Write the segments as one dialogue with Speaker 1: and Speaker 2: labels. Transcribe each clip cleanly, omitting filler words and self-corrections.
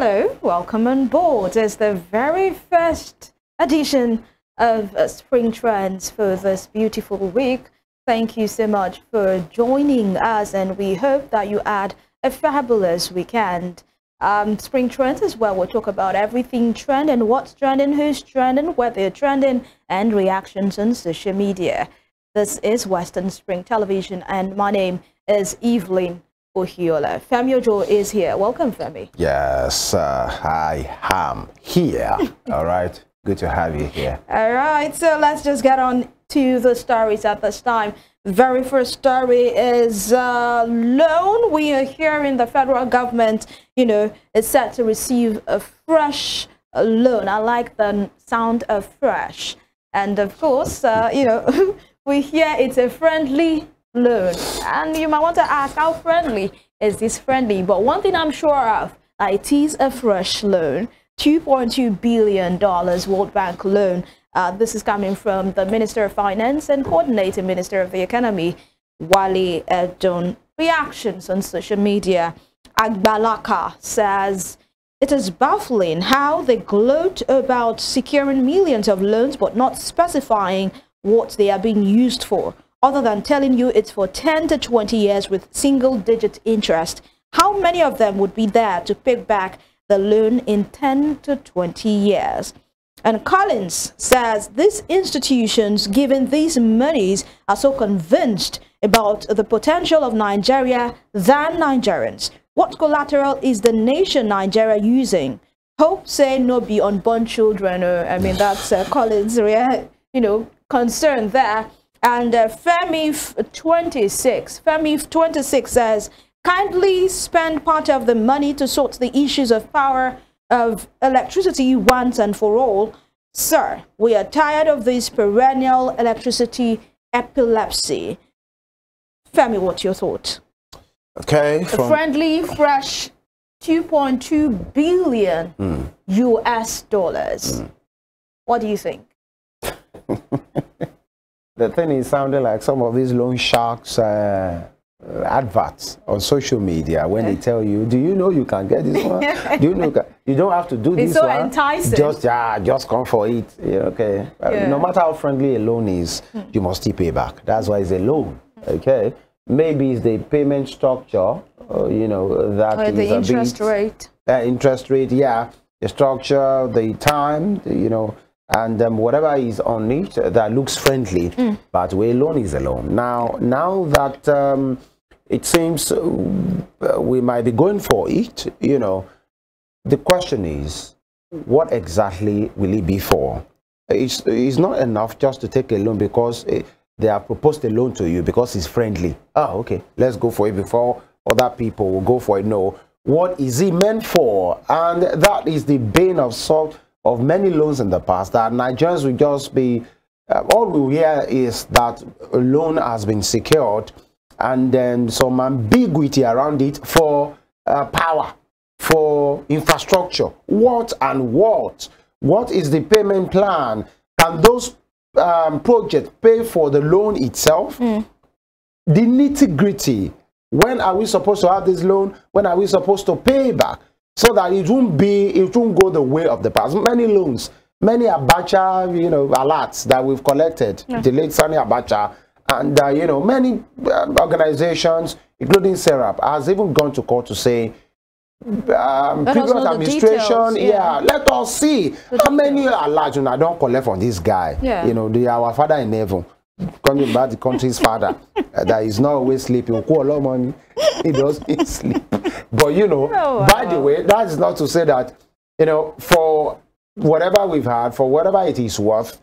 Speaker 1: Hello, welcome on board. It's the very first edition of Spring Trends for this beautiful week. Thank you so much for joining us, and we hope that you had a fabulous weekend. Spring Trends is where we'll talk about everything trending, what's trending, who's trending, where they're trending, and reactions on social media. This is Western Spring Television, and my name is Evelyn. Ohiolei. Femi Ojo is here. Welcome, Femi.
Speaker 2: Yes, I am here. All right. Good to have you here.
Speaker 1: All right. So let's just get on to the stories at this time. Very first story is loan. We are hearing the federal government, is set to receive a fresh loan. I like the sound of fresh. And of course, we hear it's a friendly loan, and you might want to ask, how friendly is this friendly? But one thing I'm sure of, it is a fresh loan. $2.2 billion World Bank loan. This is coming from the Minister of Finance and Coordinating Minister of the Economy, Ohiolei. Reactions on social media. Agbalaka says it is baffling how they gloat about securing millions of loans but not specifying what they are being used for, other than telling you it's for 10 to 20 years with single-digit interest. How many of them would be there to pay back the loan in 10 to 20 years? And Collins says these institutions given these monies are so convinced about the potential of Nigeria than Nigerians. What collateral is the nation Nigeria using? Hope say no be unborn children. I mean, that's Collins' concern there. And Femi 26 says, kindly spend part of the money to sort the issues of power of electricity once and for all. Sir, we are tired of this perennial electricity epilepsy. Femi, what's your thought?
Speaker 2: Okay.
Speaker 1: Friendly, fresh, $2.2 billion US dollars. What do you think?
Speaker 2: The thing is sounding like some of these loan sharks adverts on social media when they tell you, do you know you can get this one? Do you know you don't have to do this
Speaker 1: one? It's so enticing.
Speaker 2: Just come for it. Okay. No matter how friendly a loan is, you must still pay back. That's why it's a loan. Okay. Maybe it's the payment structure, that is
Speaker 1: the interest rate.
Speaker 2: Interest rate, yeah. The structure, the time, and whatever is on it that looks friendly, but a loan is a loan. Now that it seems we might be going for it, the question is, what exactly will it be for? It's not enough just to take a loan because they have proposed a loan to you because it's friendly. Oh, okay, let's go for it before other people will go for it. No, what is it meant for? And that is the bane of many loans in the past, that Nigerians will just be, all we hear is that a loan has been secured and then some ambiguity around it for power, for infrastructure. What and what? What is the payment plan? Can those projects pay for the loan itself? The nitty-gritty. When are we supposed to have this loan? When are we supposed to pay back? So that it won't go the way of the past. Many loans, many Abacha, alerts that we've collected, the late Sani Abacha, and many organizations, including SERAP, has even gone to court to say, previous administration, let us see how many alerts I don't collect from this guy. Our father in heaven, coming back the country's father, that is not always sleeping. We call a lot of money, he doesn't sleep. But by the way, that is not to say that for whatever we've had, for whatever it is worth,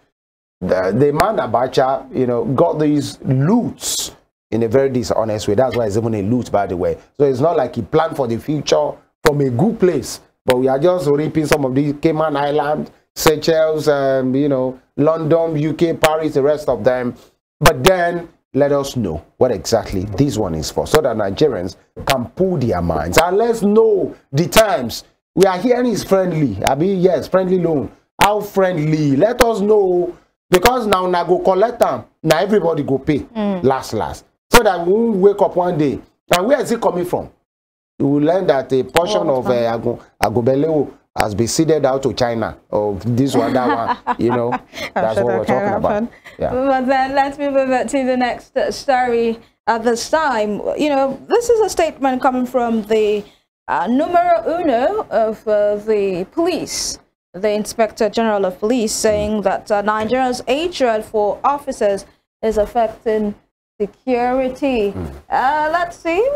Speaker 2: the man Abacha got these loots in a very dishonest way. That's why it's even a loot, by the way. So it's not like he planned for the future from a good place, but we are just reaping some of these Cayman Islands, Seychelles, London, UK, Paris, the rest of them. But then let us know what exactly this one is for, so that Nigerians can pull their minds. And let's know the times. We are hearing is friendly. Yes, friendly loan. How friendly? Let us know, because now go collect them. Now everybody go pay last. So that we won't wake up one day. And where is it coming from? you will learn that a portion of Agobeleo has been seeded out to China, or this one, that one, you know. That's what we're talking about. Yeah.
Speaker 1: But then let's move over to the next story at this time. You know, this is a statement coming from the numero uno of the police, the Inspector General of Police, saying that Nigeria's hatred for officers is affecting security. Let's see.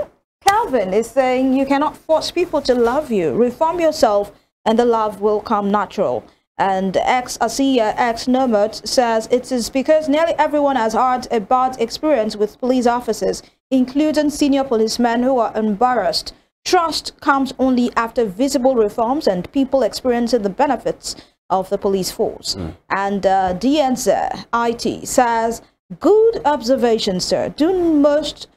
Speaker 1: Calvin is saying you cannot force people to love you. Reform yourself and the love will come natural. And ex-Asiya, ex-Nomad says it is because nearly everyone has had a bad experience with police officers, including senior policemen who are embarrassed. Trust comes only after visible reforms and people experiencing the benefits of the police force. And DNZ IT says, good observation, sir. Do most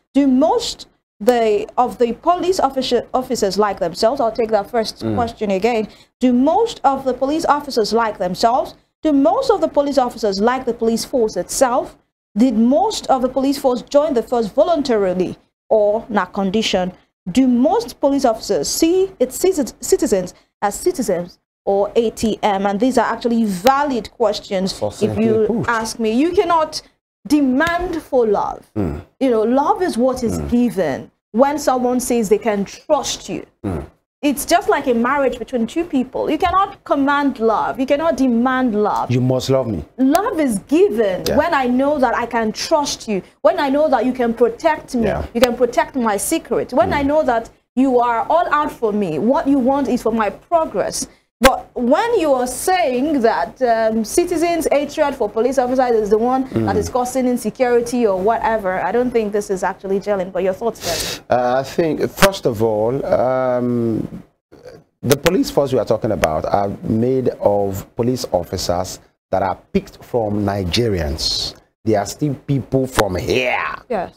Speaker 1: of the police officers like themselves? I'll take that first question again. Do most of the police officers like themselves? Do most of the police officers like the police force itself? Did most of the police force join the force voluntarily or not condition? Do most police officers see its citizens as citizens or ATM? And these are actually valid questions if you ask me. You cannot demand for love. You know, love is what is given when someone says they can trust you. It's just like a marriage between two people. You cannot command love. You cannot demand love.
Speaker 2: You must love me.
Speaker 1: Love is given when I know that I can trust you, when I know that you can protect me, you can protect my secret, when I know that you are all out for me, what you want is for my progress. But when you are saying that citizens' hatred for police officers is the one that is causing insecurity or whatever, I don't think this is actually gelling. But your thoughts, then?
Speaker 2: I think, first of all, the police force we are talking about are made of police officers that are picked from Nigerians. They are still people from here,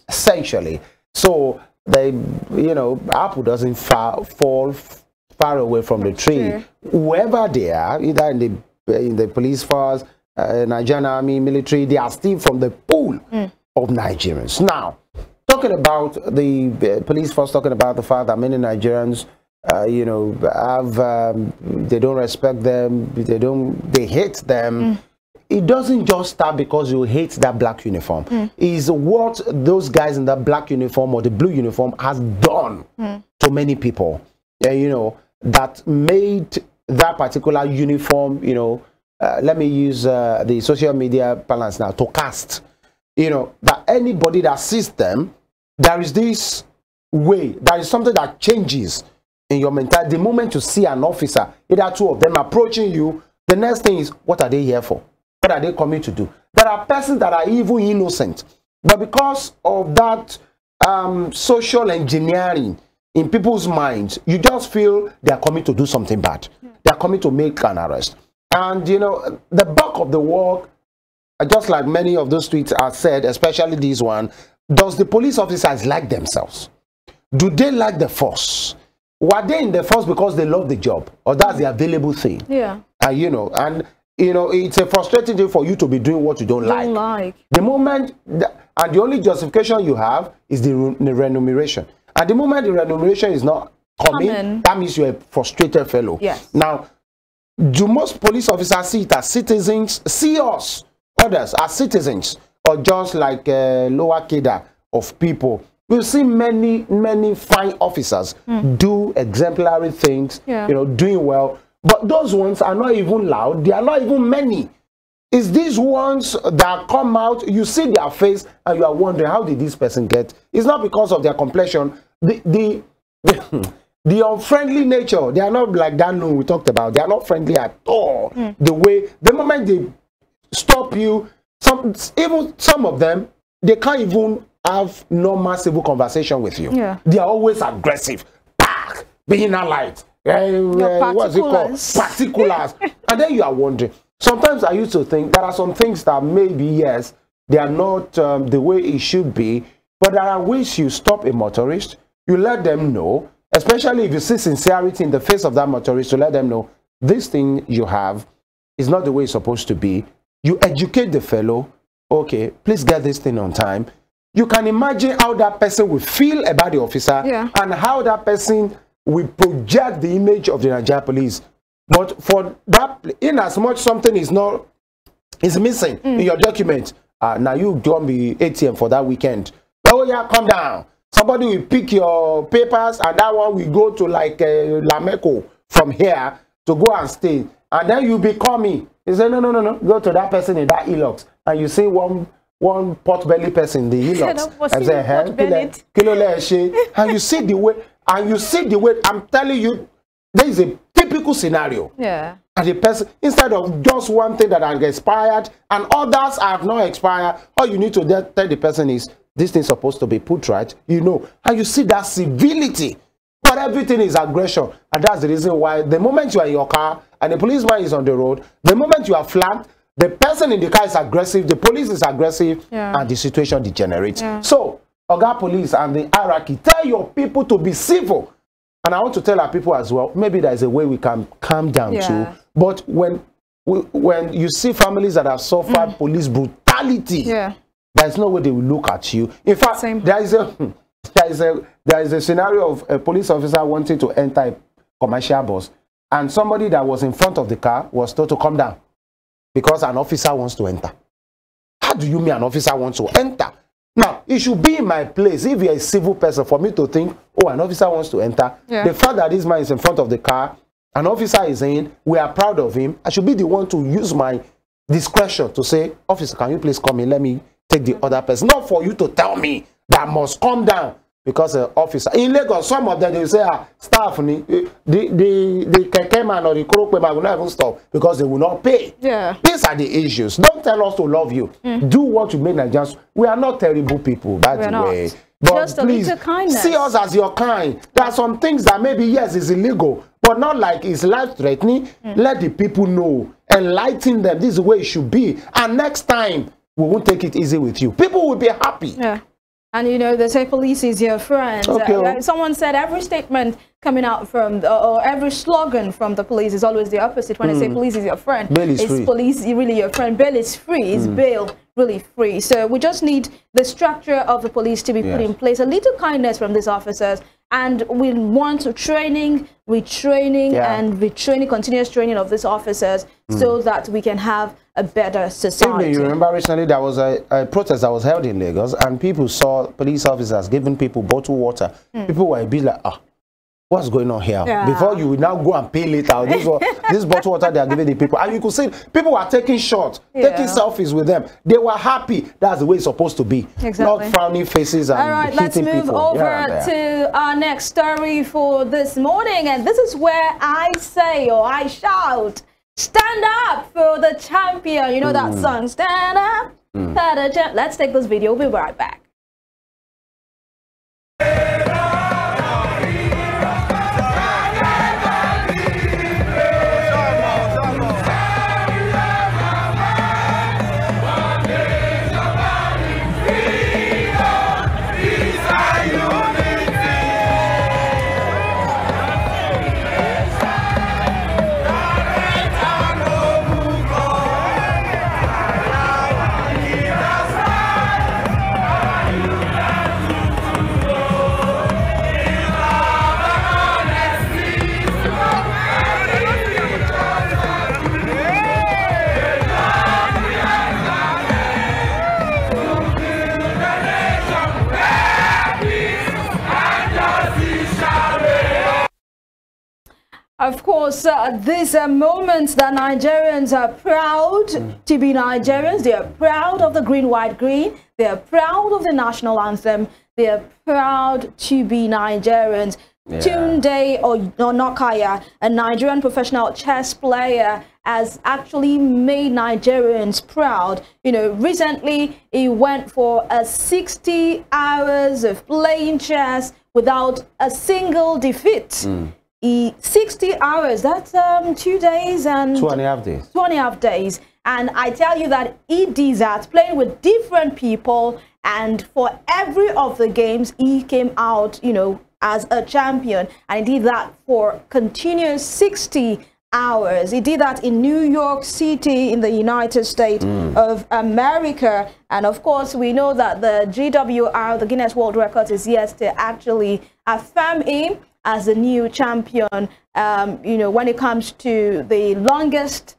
Speaker 2: essentially. So, they, you know, apple doesn't fall far away from the tree. Whoever they are, either in the police force, Nigerian army, military, they are still from the pool of Nigerians. Now, talking about the police force, talking about the fact that many Nigerians, you know, they don't respect them, they hate them. It doesn't just start because you hate that black uniform. It's what those guys in that black uniform or the blue uniform has done to many people. You know, that made that particular uniform, you know, let me use the social media balance now, to cast, you know, that anybody that sees them, there is this way, there is something that changes in your mentality. The moment you see an officer, either two of them approaching you, the next thing is, what are they here for? What are they coming to do? There are persons that are even innocent, but because of that social engineering in people's minds, you just feel they are coming to do something bad. They are coming to make an arrest. And, you know, the bulk of the work, just like many of those tweets are said, especially this one, does the police officers like themselves? Do they like the force? Were they in the force because they love the job? Or that's the available thing? You know, and, you know, it's a frustrating thing for you to be doing what you don't like. The moment, and the only justification you have is the remuneration. At the moment the remuneration is not coming, that means you're a frustrated fellow. Now, do most police officers see it as citizens, see us, others, as citizens, or just like a lower cadre of people? We'll see many fine officers do exemplary things, you know, doing well. But those ones are not even loud. They are not even many. It's these ones that come out, you see their face, and you are wondering, how did this person get? It's not because of their complexion. The unfriendly nature, they are not like that loan we talked about. They are not friendly at all. The moment they stop you, even some of them, they can't even have normal civil conversation with you. They are always aggressive. Being a light. What's it called? Particulars. And then you are wondering. Sometimes I used to think there are some things that maybe, yes, they are not the way it should be, but there are ways you stop a motorist, you let them know, especially if you see sincerity in the face of that motorist, to let them know, this thing you have is not the way it's supposed to be. You educate the fellow, okay, please get this thing on time. you can imagine how that person will feel about the officer and how that person will project the image of the Nigerian police. But for that, in as much something is missing in your document, now you don't be ATM for that weekend. Oh yeah, come down. Somebody will pick your papers, and that one will go to like Lameco from here to go and stay. And then you be coming. You say, no. Go to that person in that Elox. And you see one pot-belly person in the Elox. And say, and you see the way, I'm telling you, there is a typical scenario. Yeah. And the person, instead of just one thing that has expired and others have not expired, all you need to tell the person is, this thing is supposed to be put right, you know. And you see that civility. But everything is aggression. And that's the reason why the moment you are in your car and the policeman is on the road, the moment you are flagged, the person in the car is aggressive, the police is aggressive, and the situation degenerates. So, Oga Police and the hierarchy, tell your people to be civil. And I want to tell our people as well, maybe there is a way we can calm down too. But when you see families that have suffered police brutality, there is no way they will look at you. In fact, there is a scenario of a police officer wanting to enter a commercial bus, and somebody that was in front of the car was told to come down because an officer wants to enter. How do you mean an officer wants to enter? Now, it should be in my place, if you're a civil person, for me to think, oh, an officer wants to enter. The fact that this man is in front of the car, an officer is in, we are proud of him, I should be the one to use my discretion to say, officer, can you please come in? Let me take the other person. Not for you to tell me that I must come down because an officer. In Lagos, some of them, they will say, staff, the keke man or the krope man will not even stop because they will not pay. These are the issues. Don't tell us to love you. Do what you make Nigerians. We are not terrible people, by the way. But
Speaker 1: just please, a little kindness.
Speaker 2: See us as your kind. There are some things that maybe, yes, is illegal, but not like it's life-threatening. Let the people know. Enlighten them. This is the way it should be. And next time, we won't take it easy with you. People will be happy.
Speaker 1: And you know, they say police is your friend. Someone said every statement coming out from, or every slogan from the police is always the opposite. When they say police is your friend, is police really your friend? Bail is free. Is bail really free? So we just need the structure of the police to be put in place. A little kindness from these officers. And we want training, retraining, and retraining, continuous training of these officers so that we can have a better society.
Speaker 2: You remember recently there was a protest that was held in Lagos, and people saw police officers giving people bottled water. People were a bit like, what's going on here? Before you will now go and pay later. This bottled water they are giving the people. And you could see people were taking shots, taking selfies with them. They were happy. That's the way it's supposed to be. Not frowning faces and
Speaker 1: all right, let's move over to our next story for this morning. And this is where I say, or I shout, stand up for the champion. You know that song, stand up. Let's take this video. We'll be right back. Of course, these are moments that Nigerians are proud to be Nigerians. They are proud of the green, white, green. They are proud of the national anthem. They are proud to be Nigerians. Tunde Onokaya, a Nigerian professional chess player, has actually made Nigerians proud. You know, recently he went for 60 hours of playing chess without a single defeat. 60 hours, that's 2 days and
Speaker 2: 2.5 days.
Speaker 1: 2.5 days. And I tell you that he did that, playing with different people, and for every of the games he came out, you know, as a champion, and he did that for continuous 60 hours. He did that in New York City in the United States of America. And of course, we know that the GWR, the Guinness World Records, is yet to actually affirm him as the new champion, you know, when it comes to the longest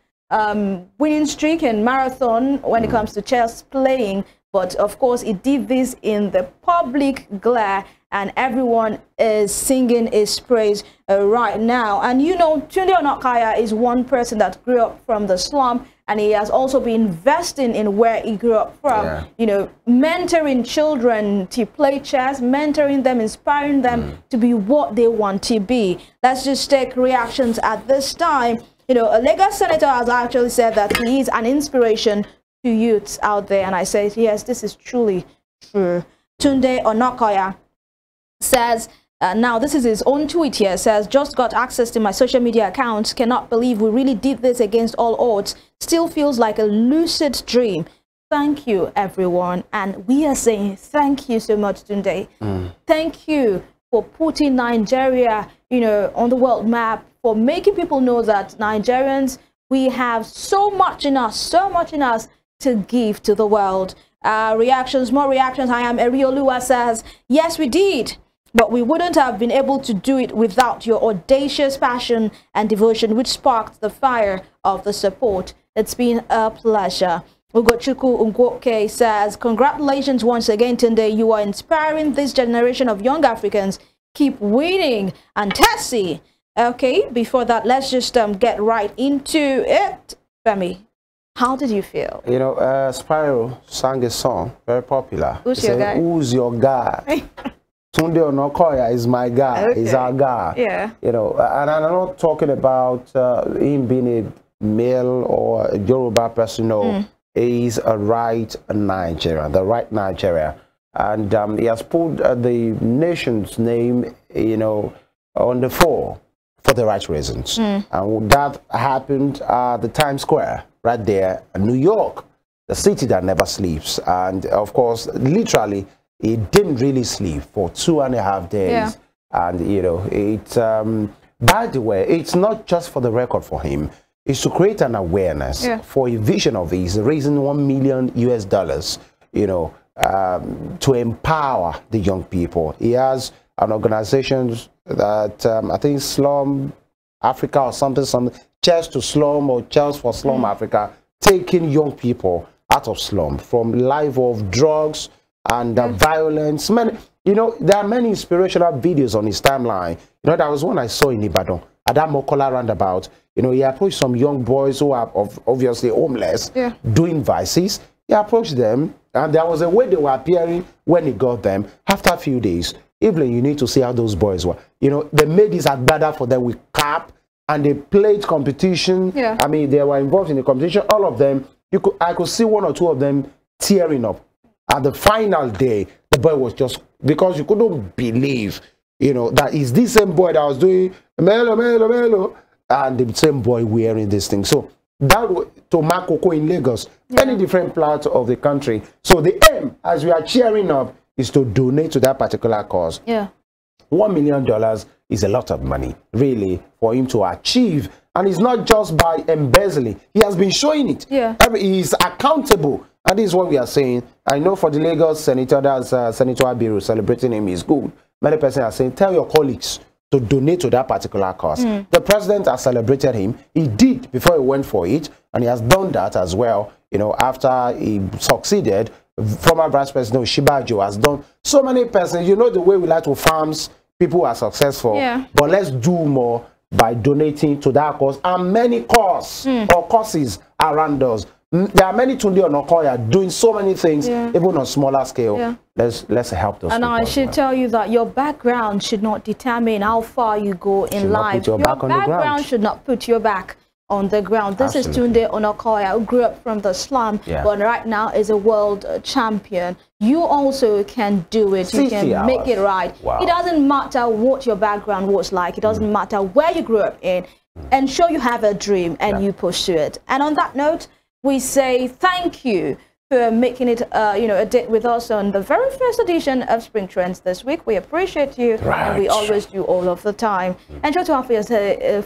Speaker 1: winning streak in marathon, when it comes to chess playing. But of course, he did this in the public glare, and everyone is singing his praise right now. And you know, Tunde Onokaya is one person that grew up from the slum, and he has also been investing in where he grew up from. You know, mentoring children to play chess, mentoring them, inspiring them to be what they want to be. Let's just take reactions at this time. You know, a Lagos senator has actually said that he is an inspiration to youths out there, and I say yes, this is truly true. Tunde Onokaya says, now this is his own tweet here, says, just got access to my social media accounts, cannot believe we really did this against all odds, still feels like a lucid dream. Thank you, everyone. And we are saying thank you so much, Tunde. Thank you for putting Nigeria, you know, on the world map, for making people know that Nigerians, we have so much in us to give to the world. Reactions, more reactions. I am Ohiolei says, yes, we did, but we wouldn't have been able to do it without your audacious passion and devotion, which sparked the fire of the support. It's been a pleasure. Ugochukwu Ngwoke says, congratulations once again, Tunde. You are inspiring this generation of young Africans. Keep winning. And Tessie. Okay, before that, let's just get right into it. Femi, how did you feel? You know,
Speaker 2: Spyro sang a song, very popular.
Speaker 1: Who's your guy?
Speaker 2: Who's your guy? Tunde Onokaya is my guy. Okay. He's our guy.
Speaker 1: Yeah.
Speaker 2: You know, and I'm not talking about him being a male or a Yoruba person. No, he's a right Nigerian, the right Nigeria. And he has put the nation's name, you know, on the fore for the right reasons. And that happened at the Times Square, right there in New York, the city that never sleeps. And of course, literally, he didn't really sleep for 2.5 days.
Speaker 1: Yeah.
Speaker 2: And, you know, it's, by the way, it's not just for the record for him. It's to create an awareness for a vision of his, raising $1 million US, you know, to empower the young people. He has an organization that I think Slum Africa or something, Chess to Slum or Chess for Slum Africa, taking young people out of slum from life of drugs and violence. Many, you know, there are many inspirational videos on his timeline. You know, that was one I saw in Ibadan at that Mokola roundabout. You know, he approached some young boys who are obviously homeless, doing vices. He approached them, and there was a way they were appearing when he got them. After a few days, Evelyn, you need to see how those boys were. You know, they made this agbada for them with cap, and they played competition. I mean, they were involved in the competition. All of them, I could see 1 or 2 of them tearing up. At the final day, the boy was just, because you couldn't believe, you know, that is this same boy that was doing melo, and the same boy wearing this thing. So that was to Makoko in Lagos, many different parts of the country. So the aim, as we are cheering up, is to donate to that particular cause. $1 million is a lot of money, really, for him to achieve. And it's not just by embezzling. He has been showing it. He is accountable. And this is what we are saying. I know for the Lagos senator, that's Senator Abiru, celebrating him is good. Many persons are saying, tell your colleagues to donate to that particular cause. The president has celebrated him. He did before he went for it. And he has done that as well, you know, after he succeeded. Former Vice President Shibajo has done so many persons. You know the way we like to farm people who are successful. But let's do more by donating to that cause and many causes or causes around us. There are many Tunde Onokaya doing so many things, even on smaller scale. Let's help those. And
Speaker 1: I should tell you that your background should not determine how far you go in life. Your background should not put your back on the ground. This is Tunde Onokaya, who grew up from the slum, but right now is a world champion. You also can do it. You can make it right. It doesn't matter what your background was like. It doesn't matter where you grew up in. Ensure you have a dream and you pursue it. And on that note, we say thank you for making it, a date with us on the very first edition of Spring Trends this week. We appreciate you, and we always do all of the time. Enjoy to have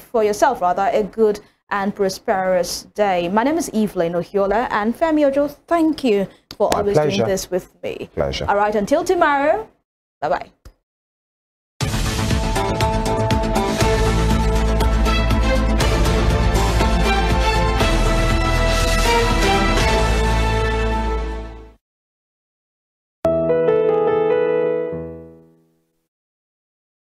Speaker 1: for yourself, a good and prosperous day. My name is Evelyn Ohiolei, and Femi Ojo, thank you for always doing this with me.
Speaker 2: Pleasure.
Speaker 1: All right, until tomorrow, bye-bye.